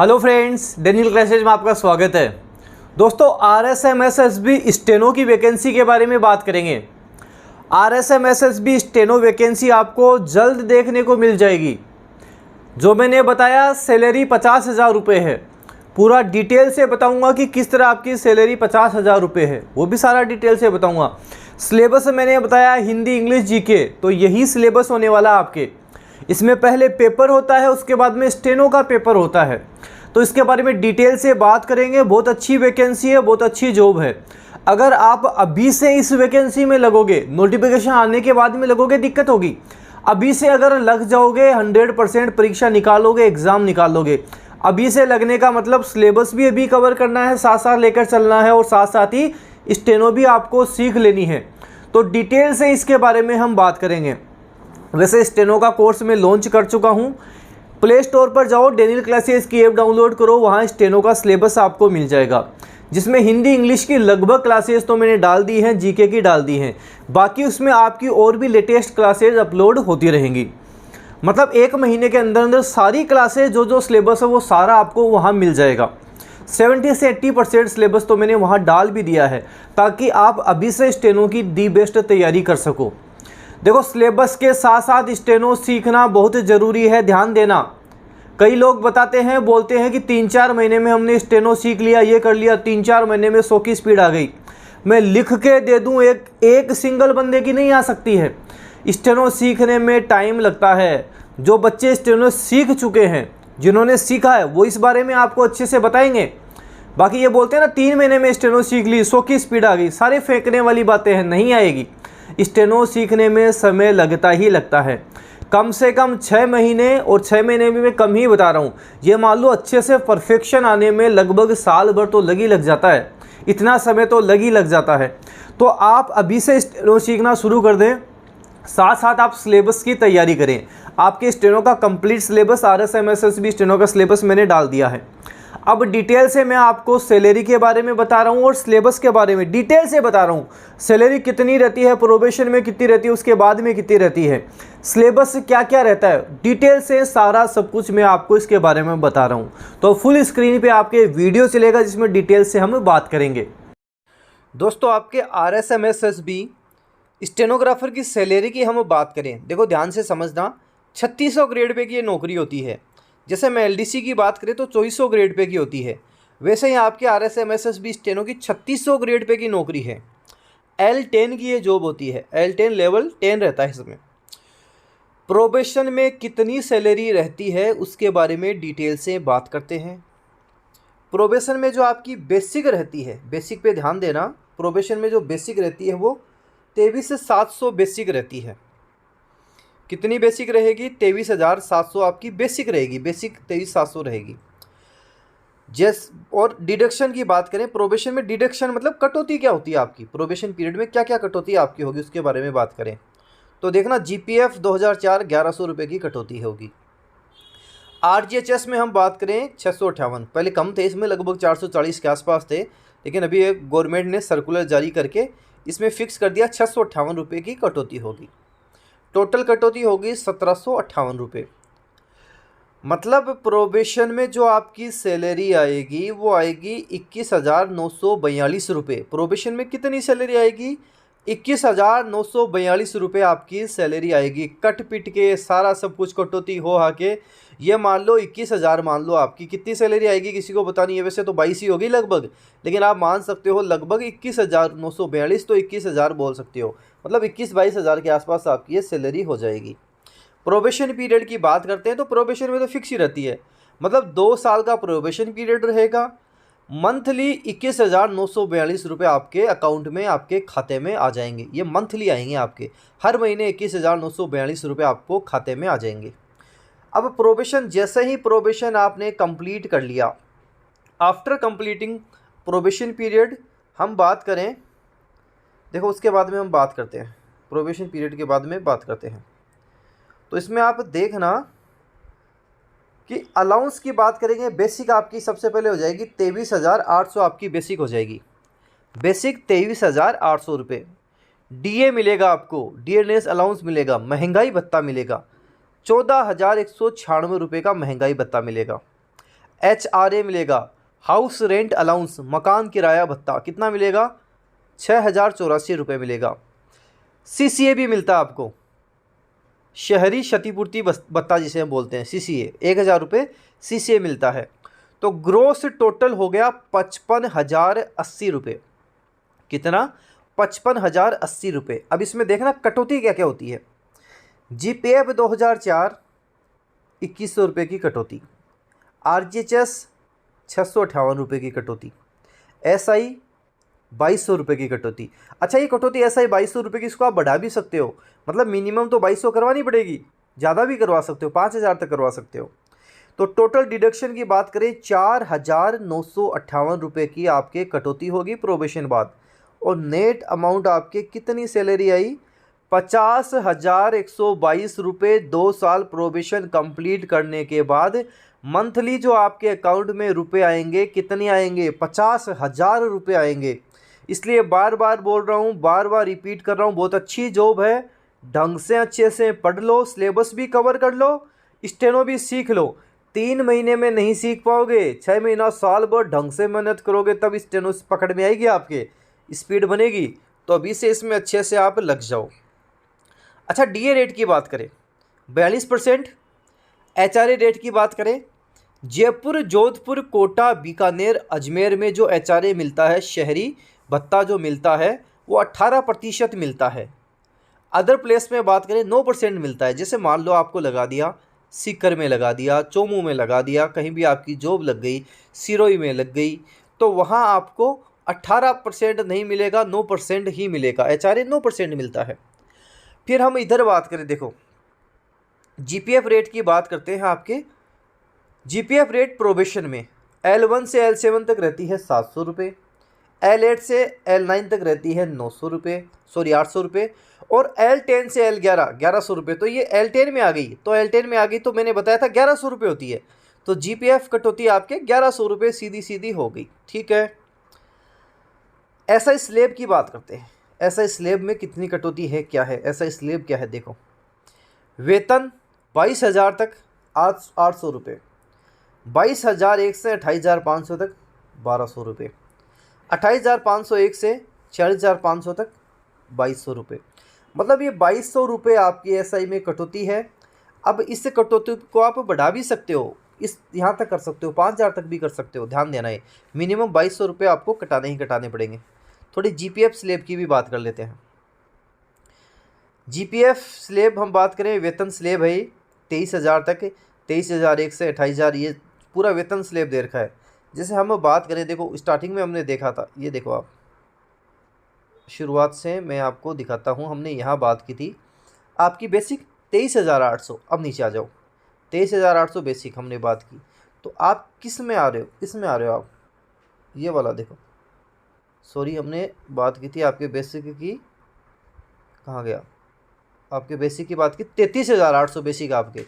Hello friends, Daniel classes में आपका स्वागत है। दोस्तों, RSMSSB स्टेनो की वैकेंसी के बारे में बात करेंगे। RSMSSB स्टेनो वैकेंसी आपको जल्द देखने को मिल जाएगी। जो मैंने बताया, सैलरी 50,000 रुपये है। पूरा डिटेल से बताऊंगा कि किस तरह आपकी सैलरी 50,000 रुपये है, वो भी सारा डिटेल से बताऊंगा। सिलेबस मैंने बताया हिंदी, इंग्लिश, जीके, तो यही सिलेबस होने वाला आपके। इसमें पहले पेपर होता है, उसके बाद में स्टेनो का पेपर होता है। तो इसके बारे में डिटेल से बात करेंगे। बहुत अच्छी वैकेंसी है, बहुत अच्छी जॉब है। अगर आप अभी से इस वैकेंसी में लगोगे, नोटिफिकेशन आने के बाद में लगोगे, दिक्कत होगी। अभी से अगर लग जाओगे, 100% परीक्षा निकालोगे, एग्ज़ाम निकालोगे। अभी से लगने का मतलब सिलेबस भी अभी कवर करना है, साथ साथ लेकर चलना है, और साथ साथ ही स्टेनो भी आपको सीख लेनी है। तो डिटेल से इसके बारे में हम बात करेंगे। वैसे स्टेनो का कोर्स मैं लॉन्च कर चुका हूँ। प्ले स्टोर पर जाओ, डेनियल क्लासेस की ऐप डाउनलोड करो, वहाँ स्टेनो का सिलेबस आपको मिल जाएगा, जिसमें हिंदी, इंग्लिश की लगभग क्लासेस तो मैंने डाल दी हैं, जीके की डाल दी हैं। बाकी उसमें आपकी और भी लेटेस्ट क्लासेज अपलोड होती रहेंगी। मतलब 1 महीने के अंदर अंदर सारी क्लासेज, जो सिलेबस है वो सारा आपको वहाँ मिल जाएगा। 70 से 80% सिलेबस तो मैंने वहाँ डाल भी दिया है, ताकि आप अभी से स्टेनो की दी बेस्ट तैयारी कर सको। देखो, सिलेबस के साथ साथ स्टेनो सीखना बहुत ज़रूरी है, ध्यान देना। कई लोग बताते हैं, बोलते हैं कि 3-4 महीने में हमने स्टेनो सीख लिया, ये कर लिया, 3-4 महीने में 100 की स्पीड आ गई। मैं लिख के दे दूं, एक सिंगल बंदे की नहीं आ सकती है। स्टेनो सीखने में टाइम लगता है। जो बच्चे स्टेनो सीख चुके हैं, जिन्होंने सीखा है, वो इस बारे में आपको अच्छे से बताएंगे। बाकी ये बोलते हैं ना, 3 महीने में स्टेनो सीख ली, 100 की स्पीड आ गई, सारे फेंकने वाली बातें हैं, नहीं आएगी। स्टेनो सीखने में समय लगता ही लगता है, कम से कम 6 महीने, और 6 महीने में मैं कम ही बता रहा हूँ। ये मान लो अच्छे से परफेक्शन आने में लगभग साल भर तो लग ही लग जाता है, इतना समय तो लग ही लग जाता है। तो आप अभी से स्टेनो सीखना शुरू कर दें, साथ साथ आप सिलेबस की तैयारी करें। आपके स्टेनो का कंप्लीट सिलेबस, RSMSSB स्टेनो का सिलेबस मैंने डाल दिया है। अब डिटेल से मैं आपको सैलरी के बारे में बता रहा हूँ और सिलेबस के बारे में डिटेल से बता रहा हूँ। सैलरी कितनी रहती है, प्रोबेशन में कितनी रहती है, उसके बाद में कितनी रहती है, सिलेबस क्या क्या रहता है, डिटेल से सारा सब कुछ मैं आपको इसके बारे में बता रहा हूँ। तो फुल स्क्रीन पे आपके वीडियो चलेगा, जिसमें डिटेल से हम बात करेंगे। दोस्तों, आपके RSMSSB स्टेनोग्राफर की सैलरी की हम बात करें, देखो ध्यान से समझना, 3600 ग्रेड पे की ये नौकरी होती है। जैसे मैं LDC की बात करें तो 2400 ग्रेड पे की होती है। वैसे ही आपके RSMSSB स्टेनो की 3600 ग्रेड पे की नौकरी है। L10 की ये जॉब होती है, L10 लेवल 10 रहता है इसमें। प्रोबेशन में कितनी सैलरी रहती है, उसके बारे में डिटेल से बात करते हैं। प्रोबेशन में जो आपकी बेसिक रहती है, बेसिक पे ध्यान देना, प्रोबेशन में जो बेसिक रहती है वो 23 से 700 बेसिक रहती है। कितनी बेसिक रहेगी? 23,700 आपकी बेसिक रहेगी, बेसिक 23,700 रहेगी। और डिडक्शन की बात करें, प्रोबेशन में डिडक्शन मतलब कटौती क्या होती है आपकी, प्रोबेशन पीरियड में क्या क्या कटौती आपकी होगी, उसके बारे में बात करें तो देखना, GPF 2004 1100 रुपये की कटौती होगी। RGHS में हम बात करें 658, पहले कम थे, इसमें लगभग 440 के आसपास थे, लेकिन अभी एक गवर्नमेंट ने सर्कुलर जारी करके इसमें फिक्स कर दिया 658 रुपये की कटौती होगी। टोटल कटौती होगी 1758 रुपये। मतलब प्रोबेशन में जो आपकी सैलरी आएगी वो आएगी 21,942 रुपये। प्रोबेशन में कितनी सैलरी आएगी? 21,942 रुपये आपकी सैलरी आएगी। कट पिट के सारा सब कुछ कटौती हो आके ये मान लो 21,000 मान लो आपकी कितनी सैलरी आएगी, किसी को पता नहीं है, वैसे तो 22 ही होगी लगभग, लेकिन आप मान सकते हो लगभग 21,942, तो 21,000 बोल सकते हो, मतलब 21-22 हज़ार के आसपास आपकी ये सैलरी हो जाएगी। प्रोबेशन पीरियड की बात करते हैं तो प्रोबेशन में तो फिक्स ही रहती है, मतलब 2 साल का प्रोबेशन पीरियड रहेगा। मंथली 21,942 रुपये आपके अकाउंट में, आपके खाते में आ जाएंगे। ये मंथली आएंगे आपके, हर महीने 21,942 रुपये आपको खाते में आ जाएंगे। अब प्रोबेशन, जैसे ही प्रोबेशन आपने कंप्लीट कर लिया, आफ्टर कंप्लीटिंग प्रोबेशन पीरियड हम बात करें, देखो उसके बाद में हम बात करते हैं, प्रोबेशन पीरियड के बाद में बात करते हैं। तो इसमें आप देखना कि अलाउंस की बात करेंगे, बेसिक आपकी सबसे पहले हो जाएगी 23,800 आपकी बेसिक हो जाएगी, बेसिक 23,800 रुपये। DA मिलेगा आपको, डियरनेस अलाउंस मिलेगा, महंगाई भत्ता मिलेगा, 14,196 रुपये का महंगाई भत्ता मिलेगा। HRA मिलेगा, हाउस रेंट अलाउंस, मकान किराया भत्ता कितना मिलेगा, 6,084 रुपये मिलेगा। CCA भी मिलता है आपको, शहरी क्षतिपूर्ति भत्ता जिसे हम बोलते हैं, CCA 1,000 रुपये CCA मिलता है। तो ग्रोस टोटल हो गया 55,080 रुपये। कितना, 55,080 रुपये। अब इसमें देखना कटौती क्या क्या होती है। GPF 2004 2100 रुपये की कटौती, RGHS 658 रुपये की कटौती, SI 2200 रुपये की कटौती। अच्छा, ये कटौती SI 2200 रुपये की, इसको आप बढ़ा भी सकते हो, मतलब मिनिमम तो 2200 करवानी पड़ेगी, ज़्यादा भी करवा सकते हो, 5,000 तक करवा सकते हो। तो टोटल डिडक्शन की बात करें 4,958 रुपये की आपके कटौती होगी प्रोबेशन बाद। और नेट अमाउंट आपके कितनी सैलरी आई, 50,122 रुपये 2 साल प्रोबेशन कंप्लीट करने के बाद। मंथली जो आपके अकाउंट में रुपए आएंगे, कितने आएंगे, 50,000 रुपये आएंगे। इसलिए बार बार बोल रहा हूँ, बार बार रिपीट कर रहा हूँ, बहुत अच्छी जॉब है, ढंग से अच्छे से पढ़ लो, सिलेबस भी कवर कर लो, स्टेनो भी सीख लो। 3 महीने में नहीं सीख पाओगे, 6 महीना साल भर ढंग से मेहनत करोगे तब स्टेनो पकड़ में आएगी, आपके स्पीड बनेगी। तो अभी से इसमें अच्छे से आप लग जाओ। अच्छा, DA रेट की बात करें 42%। HRA रेट की बात करें, जयपुर, जोधपुर, कोटा, बीकानेर, अजमेर में जो HRA मिलता है, शहरी भत्ता जो मिलता है, वो 18% मिलता है। अदर प्लेस में बात करें 9% मिलता है। जैसे मान लो आपको लगा दिया सीकर में, लगा दिया चोमू में, लगा दिया कहीं भी आपकी जॉब लग गई, सिरोही में लग गई, तो वहाँ आपको 18% नहीं मिलेगा, 9% ही मिलेगा। HRA 9% मिलता है। फिर हम इधर बात करें, देखो GPF रेट की बात करते हैं। आपके GPF रेट प्रोबेशन में L1 से L7 तक रहती है 700 रुपये, L8 से L9 तक रहती है 900 रुपये, सॉरी 800 रुपये, और L10 से L11 1100 रुपये। तो ये L10 में आ गई, तो L10 में आ गई तो मैंने बताया था 1100 रुपये होती है। तो GPF कटौती आपके 1100 रुपये सीधी सीधी हो गई, ठीक है। SI स्लेब की बात करते हैं। SI स्लेब में कितनी कटौती है, क्या है SI स्लेब क्या है, देखो वेतन 22,000 तक 800 रुपये, 22,001 से 28,500 तक 1,200 रुपये, 28,501 से 40,500 तक 2,200 रुपये। मतलब ये 2,200 रुपये आपकी SI में कटौती है। अब इस कटौती को आप बढ़ा भी सकते हो, इस यहाँ तक कर सकते हो, 5,000 तक भी कर सकते हो। ध्यान देना है, मिनिमम 2,200 रुपये आपको कटाने ही कटाने पड़ेंगे। थोड़ी GPF स्लेब की भी बात कर लेते हैं। GPF स्लेब हम बात करें, वेतन स्लेब है 23,000 तक, 23,001 से 28,000, ये पूरा वेतन स्लेब दे रखा है। जैसे हम बात करें, देखो स्टार्टिंग में हमने देखा था, ये देखो आप, शुरुआत से मैं आपको दिखाता हूँ, हमने यहाँ बात की थी आपकी बेसिक 23,800। अब नीचे आ जाओ, 23,800 बेसिक हमने बात की। तो आप किस में आ रहे हो, किस में आ रहे हो आप, ये वाला देखो, सॉरी हमने बात की थी आपके बेसिक की, कहाँ गया, आपके बेसिक की बात की 33,800 बेसिक आपके।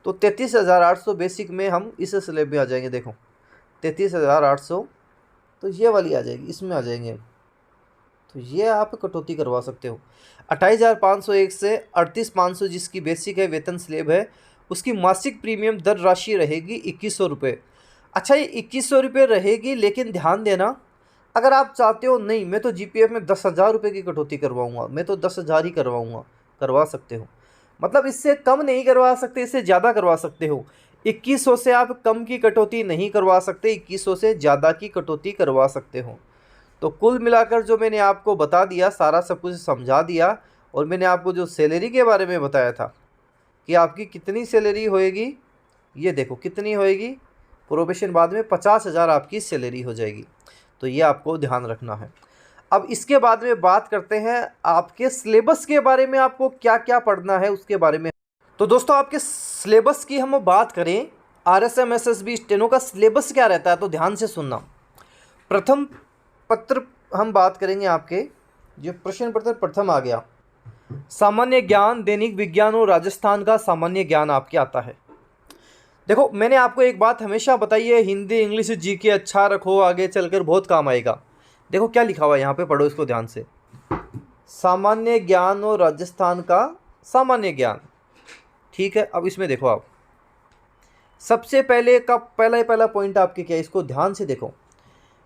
तो 33,800 बेसिक में हम इस स्लेब में आ जाएंगे, देखो 33,800, तो ये वाली आ जाएगी, इसमें आ जाएंगे। तो ये आप कटौती करवा सकते हो। 28,501 से 38,500 जिसकी बेसिक है, वेतन स्लेब है, उसकी मासिक प्रीमियम दर राशि रहेगी 2,100 रुपये। अच्छा, ये 2,100 रुपये रहेगी, लेकिन ध्यान देना, अगर आप चाहते हो नहीं मैं तो GPF में 10,000 रुपये की कटौती करवाऊँगा, मैं तो 10,000 ही करवाऊँगा, करवा सकते हो। मतलब इससे कम नहीं करवा सकते, इससे ज़्यादा करवा सकते हो। 2,100 से आप कम की कटौती नहीं करवा सकते, 2,100 से ज़्यादा की कटौती करवा सकते हो। तो कुल मिलाकर जो मैंने आपको बता दिया, सारा सब कुछ समझा दिया, और मैंने आपको जो सैलरी के बारे में बताया था कि आपकी कितनी सैलरी होएगी, ये देखो कितनी होएगी, प्रोबेशन बाद में 50,000 आपकी सैलरी हो जाएगी। तो ये आपको ध्यान रखना है। अब इसके बाद में बात करते हैं आपके सिलेबस के बारे में, आपको क्या क्या पढ़ना है उसके बारे में। तो दोस्तों, आपके सिलेबस की हम बात करें, RSM SSB स्टेनो का सिलेबस क्या रहता है, तो ध्यान से सुनना। प्रथम पत्र हम बात करेंगे, आपके जो प्रश्न पत्र प्रथम आ गया, सामान्य ज्ञान, दैनिक विज्ञान और राजस्थान का सामान्य ज्ञान आपके आता है। देखो मैंने आपको एक बात हमेशा बताई है, हिंदी इंग्लिश GK अच्छा रखो, आगे चलकर बहुत काम आएगा। देखो क्या लिखा हुआ है यहाँ पे, पढ़ो इसको ध्यान से, सामान्य ज्ञान और राजस्थान का सामान्य ज्ञान, ठीक है। अब इसमें देखो आप, सबसे पहले का पहला पॉइंट आपके क्या है, इसको ध्यान से देखो।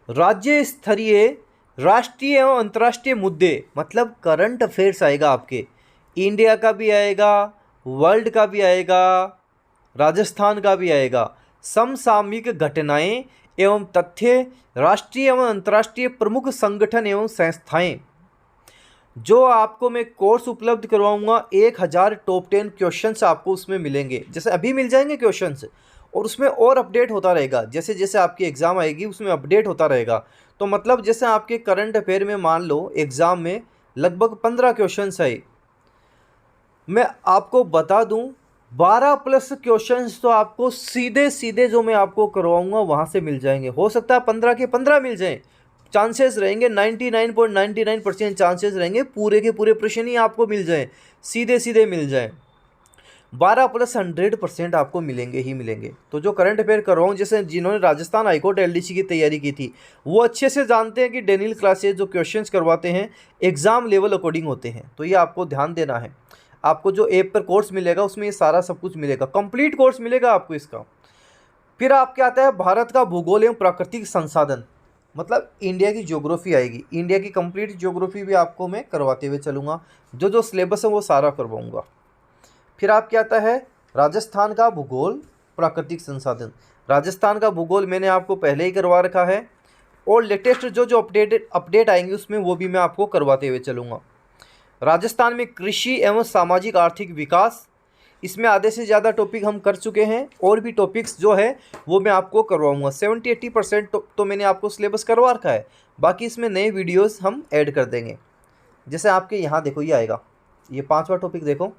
राज्य स्तरीय राष्ट्रीय एवं अंतर्राष्ट्रीय मुद्दे, मतलब करंट अफेयर्स आएगा आपके, इंडिया का भी आएगा, वर्ल्ड का भी आएगा, राजस्थान का भी आएगा। समसामयिक घटनाएं एवं तथ्य, राष्ट्रीय एवं अंतर्राष्ट्रीय प्रमुख संगठन एवं संस्थाएं, जो आपको मैं कोर्स उपलब्ध करवाऊंगा। 1000 टॉप 10 क्वेश्चंस आपको उसमें मिलेंगे, जैसे अभी मिल जाएंगे क्वेश्चंस, और उसमें और अपडेट होता रहेगा। जैसे जैसे आपकी एग्ज़ाम आएगी उसमें अपडेट होता रहेगा। तो मतलब जैसे आपके करंट अफेयर में मान लो एग्ज़ाम में लगभग 15 क्वेश्चंस आए, मैं आपको बता दूं 12 प्लस क्वेश्चंस तो आपको सीधे सीधे जो मैं आपको करवाऊंगा वहाँ से मिल जाएंगे। हो सकता है 15 के 15 मिल जाएं, चांसेस रहेंगे 99.99% चांसेस रहेंगे पूरे के पूरे प्रश्न ही आपको मिल जाएं, सीधे सीधे मिल जाएं। 12 प्लस 100% आपको मिलेंगे ही मिलेंगे। तो जो करंट अफेयर करवाऊँ, जैसे जिन्होंने राजस्थान हाईकोर्ट LDC की तैयारी की थी वो अच्छे से जानते हैं कि डेनियल क्लासेज जो क्वेश्चंस करवाते हैं एग्ज़ाम लेवल अकॉर्डिंग होते हैं। तो ये आपको ध्यान देना है। आपको जो ऐप पर कोर्स मिलेगा उसमें ये सारा सब कुछ मिलेगा, कंप्लीट कोर्स मिलेगा आपको इसका। फिर आपके आता है भारत का भूगोल एवं प्राकृतिक संसाधन, मतलब इंडिया की ज्योग्राफी आएगी। इंडिया की कंप्लीट ज्योग्राफी भी आपको मैं करवाते हुए चलूँगा, जो जो सिलेबस है वो सारा करवाऊँगा। फिर आपके आता है राजस्थान का भूगोल प्राकृतिक संसाधन। राजस्थान का भूगोल मैंने आपको पहले ही करवा रखा है, और लेटेस्ट जो जो अपडेट आएंगे उसमें वो भी मैं आपको करवाते हुए चलूँगा। राजस्थान में कृषि एवं सामाजिक आर्थिक विकास, इसमें आधे से ज़्यादा टॉपिक हम कर चुके हैं, और भी टॉपिक्स जो है वो मैं आपको करवाऊँगा। 70-80% तो मैंने आपको सिलेबस करवा रखा है, बाकी इसमें नए वीडियोस हम ऐड कर देंगे। जैसे आपके यहाँ देखो ये आएगा, ये 5वां टॉपिक देखो,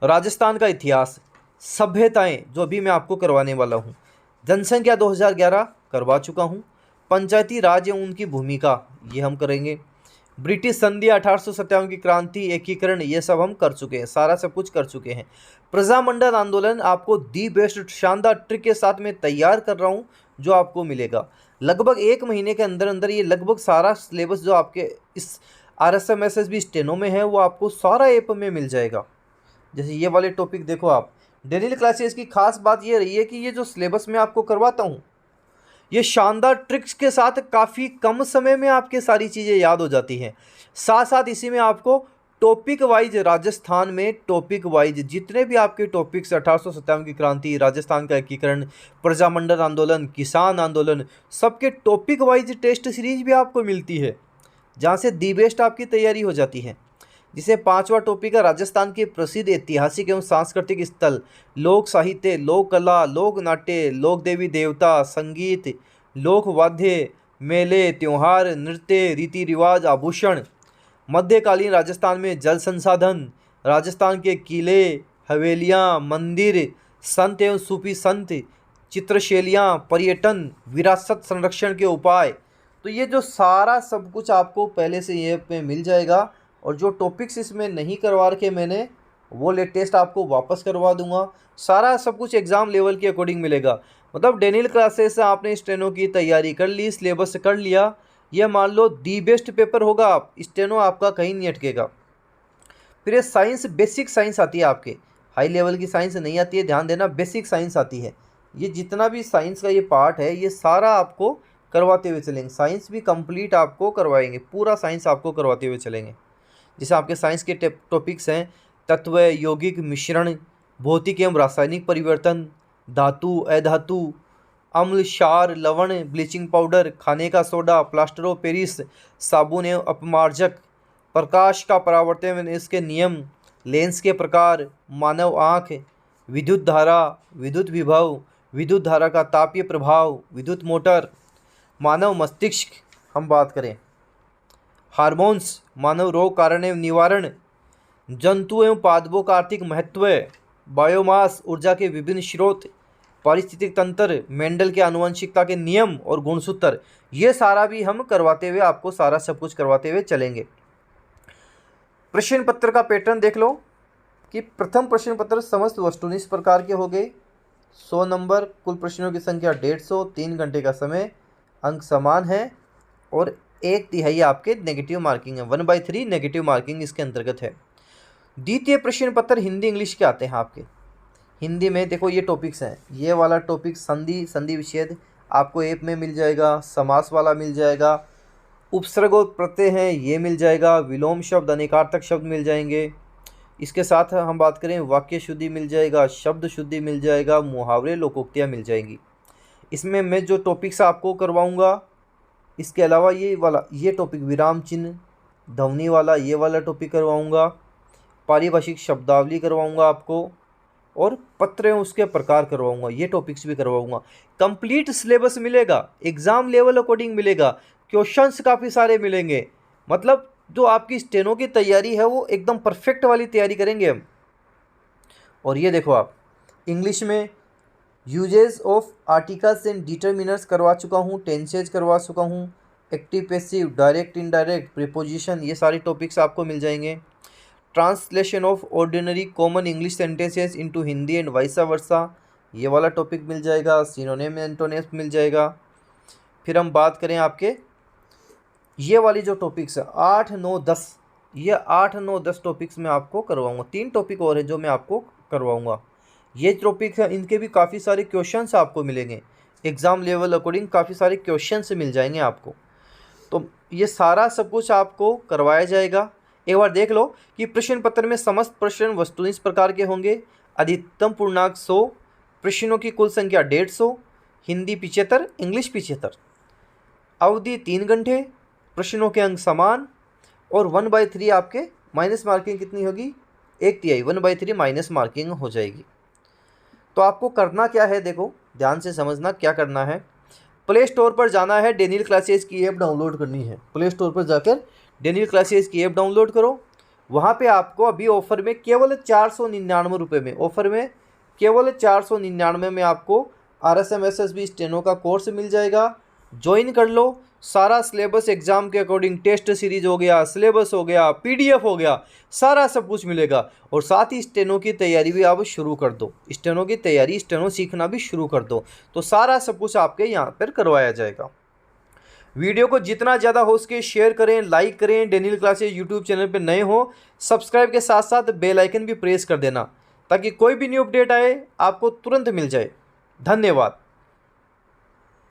राजस्थान का इतिहास, सभ्यताएं, जो अभी मैं आपको करवाने वाला हूँ। जनसंख्या 2011 करवा चुका हूँ। पंचायती राज एवं उनकी भूमिका, ये हम करेंगे। ब्रिटिश संधि, 1857 की क्रांति, एकीकरण, ये सब हम कर चुके हैं, सारा सब कुछ कर चुके हैं। प्रजामंडल आंदोलन आपको दी बेस्ट शानदार ट्रिक के साथ में तैयार कर रहा हूँ, जो आपको मिलेगा लगभग 1 महीने के अंदर अंदर। ये लगभग सारा सिलेबस जो आपके इस RSMSSB स्टेनो में है वो आपको सारा ऐप में मिल जाएगा। जैसे ये वाले टॉपिक देखो आप, डेनियल क्लासेस की खास बात ये रही है कि ये जो सिलेबस मैं आपको करवाता हूँ ये शानदार ट्रिक्स के साथ काफ़ी कम समय में आपके सारी चीज़ें याद हो जाती हैं। साथ साथ इसी में आपको टॉपिक वाइज, राजस्थान में टॉपिक वाइज जितने भी आपके टॉपिक्स, 1857 की क्रांति, राजस्थान का एकीकरण, प्रजामंडल आंदोलन, किसान आंदोलन, सबके टॉपिक वाइज टेस्ट सीरीज भी आपको मिलती है, जहाँ से दी बेस्ट आपकी तैयारी हो जाती है। जिसे 5वां टॉपिक है राजस्थान के प्रसिद्ध ऐतिहासिक एवं सांस्कृतिक स्थल, लोक साहित्य, लोक कला, लोक नाट्य, लोक देवी देवता, संगीत, लोक वाद्य, मेले, त्योहार, नृत्य, रीति रिवाज, आभूषण, मध्यकालीन राजस्थान में जल संसाधन, राजस्थान के किले, हवेलियाँ, मंदिर, संत एवं सूफी संत, चित्रशैलियाँ, पर्यटन, विरासत संरक्षण के उपाय। तो ये जो सारा सब कुछ आपको पहले से ये पे मिल जाएगा, और जो टॉपिक्स इसमें नहीं करवा रखे मैंने वो लेटेस्ट आपको वापस करवा दूंगा। सारा सब कुछ एग्ज़ाम लेवल के अकॉर्डिंग मिलेगा। मतलब डेनियल क्लासेस से आपने स्टेनो की तैयारी कर ली, सिलेबस कर लिया, ये मान लो दी बेस्ट पेपर होगा, आप स्टेनो आपका कहीं नहीं अटकेगा। फिर ये साइंस, बेसिक साइंस आती है आपके, हाई लेवल की साइंस नहीं आती है, ध्यान देना, बेसिक साइंस आती है। ये जितना भी साइंस का ये पार्ट है ये सारा आपको करवाते हुए चलेंगे। साइंस भी कंप्लीट आपको करवाएंगे, पूरा साइंस आपको करवाते हुए चलेंगे। जैसे आपके साइंस के टॉपिक्स हैं तत्व, यौगिक मिश्रण, भौतिक एवं रासायनिक परिवर्तन, धातु, अधातु, अम्ल, क्षार, लवण, ब्लीचिंग पाउडर, खाने का सोडा, प्लास्टर ऑफ पेरिस, साबुन एवं अपमार्जक, प्रकाश का परावर्तन एवं इसके नियम, लेंस के प्रकार, मानव आँख, विद्युत धारा, विद्युत विभव, विद्युत धारा का तापीय प्रभाव, विद्युत मोटर, मानव मस्तिष्क हम बात करें, हार्मोन्स, मानव रोग कारण एवं निवारण, जंतु एवं पादपों का आर्थिक महत्व, बायोमास, ऊर्जा के विभिन्न स्रोत, पारिस्थितिक तंत्र, मेंडल के आनुवंशिकता के नियम और गुणसूत्र, ये सारा भी हम करवाते हुए आपको सारा सब कुछ करवाते हुए चलेंगे। प्रश्न पत्र का पैटर्न देख लो कि प्रथम प्रश्न पत्र समस्त वस्तुनिष्ठ इस प्रकार के हो गए, 100 नंबर, कुल प्रश्नों की संख्या 150, 3 घंटे का समय, अंक समान है, और 1/3 आपके नेगेटिव मार्किंग है, 1/3 नेगेटिव मार्किंग इसके अंतर्गत है। द्वितीय प्रश्न पत्र हिंदी इंग्लिश के आते हैं आपके। हिंदी में देखो ये टॉपिक्स हैं, ये वाला टॉपिक संधि विच्छेद आपको ऐप में मिल जाएगा, समास वाला मिल जाएगा, उपसर्ग और प्रत्यय हैं ये मिल जाएगा, विलोम शब्द अनेकार्थक शब्द मिल जाएंगे। इसके साथ हम बात करें वाक्य शुद्धि मिल जाएगा, शब्द शुद्धि मिल जाएगा, मुहावरे लोकोक्तियाँ मिल जाएंगी। इसमें मैं जो टॉपिक्स आपको करवाऊँगा, इसके अलावा ये टॉपिक विराम चिन्ह ध्वनि वाला ये वाला टॉपिक करवाऊँगा, पारिभाषिक शब्दावली करवाऊँगा आपको, और पत्र एवं उसके प्रकार करवाऊँगा, ये टॉपिक्स भी करवाऊँगा। कंप्लीट सिलेबस मिलेगा, एग्ज़ाम लेवल अकॉर्डिंग मिलेगा, क्वेश्चंस काफ़ी सारे मिलेंगे। मतलब जो आपकी स्टेनो की तैयारी है वो एकदम परफेक्ट वाली तैयारी करेंगे हम। और ये देखो आप इंग्लिश में uses of articles and determiners करवा चुका हूँ, टेंसेज करवा चुका हूँ, active passive direct indirect preposition ये सारे टॉपिक्स आपको मिल जाएंगे। Translation of ordinary common English sentences into Hindi and vice versa ये वाला टॉपिक मिल जाएगा। सिनोनिम एंटोनिम्स मिल जाएगा। फिर हम बात करें आपके ये वाली जो टॉपिक्स है 8, 9, 10 ये 8, 9, 10 टॉपिक्स मैं आपको करवाऊँगा। 3 टॉपिक और हैं जो मैं आपको करवाऊँगा। ये टॉपिक है, इनके भी काफ़ी सारे क्वेश्चंस आपको मिलेंगे। एग्ज़ाम लेवल अकॉर्डिंग काफ़ी सारे क्वेश्चंस मिल जाएंगे आपको। तो ये सारा सब कुछ आपको करवाया जाएगा। एक बार देख लो कि प्रश्न पत्र में समस्त प्रश्न वस्तुनिष्ठ इस प्रकार के होंगे। अधिकतम पूर्णांक 100, प्रश्नों की कुल संख्या 150, हिंदी 75, इंग्लिश 75, अवधि 3 घंटे, प्रश्नों के अंक समान, और 1/3 आपके माइनस मार्किंग कितनी होगी, 1/3 1/3 माइनस मार्किंग हो जाएगी। तो आपको करना क्या है, देखो ध्यान से समझना क्या करना है। प्ले स्टोर पर जाना है, डेनियल क्लासेस की ऐप डाउनलोड करनी है। प्ले स्टोर पर जाकर डेनियल क्लासेस की ऐप डाउनलोड करो। वहाँ पे आपको अभी ऑफ़र में केवल 499 रुपये में, ऑफ़र में केवल 499 में आपको RSMSSB स्टेनो का कोर्स मिल जाएगा। ज्वाइन कर लो। सारा सिलेबस एग्ज़ाम के अकॉर्डिंग, टेस्ट सीरीज हो गया, सिलेबस हो गया, PDF हो गया, सारा सब कुछ मिलेगा। और साथ ही स्टेनो की तैयारी भी आप शुरू कर दो, स्टेनो की तैयारी, स्टेनो सीखना भी शुरू कर दो। तो सारा सब कुछ आपके यहाँ पर करवाया जाएगा। वीडियो को जितना ज़्यादा हो सके शेयर करें, लाइक करें। डेनियल क्लासेस यूट्यूब चैनल पर नए हो, सब्सक्राइब के साथ साथ बेल आइकन भी प्रेस कर देना, ताकि कोई भी न्यू अपडेट आए आपको तुरंत मिल जाए। धन्यवाद।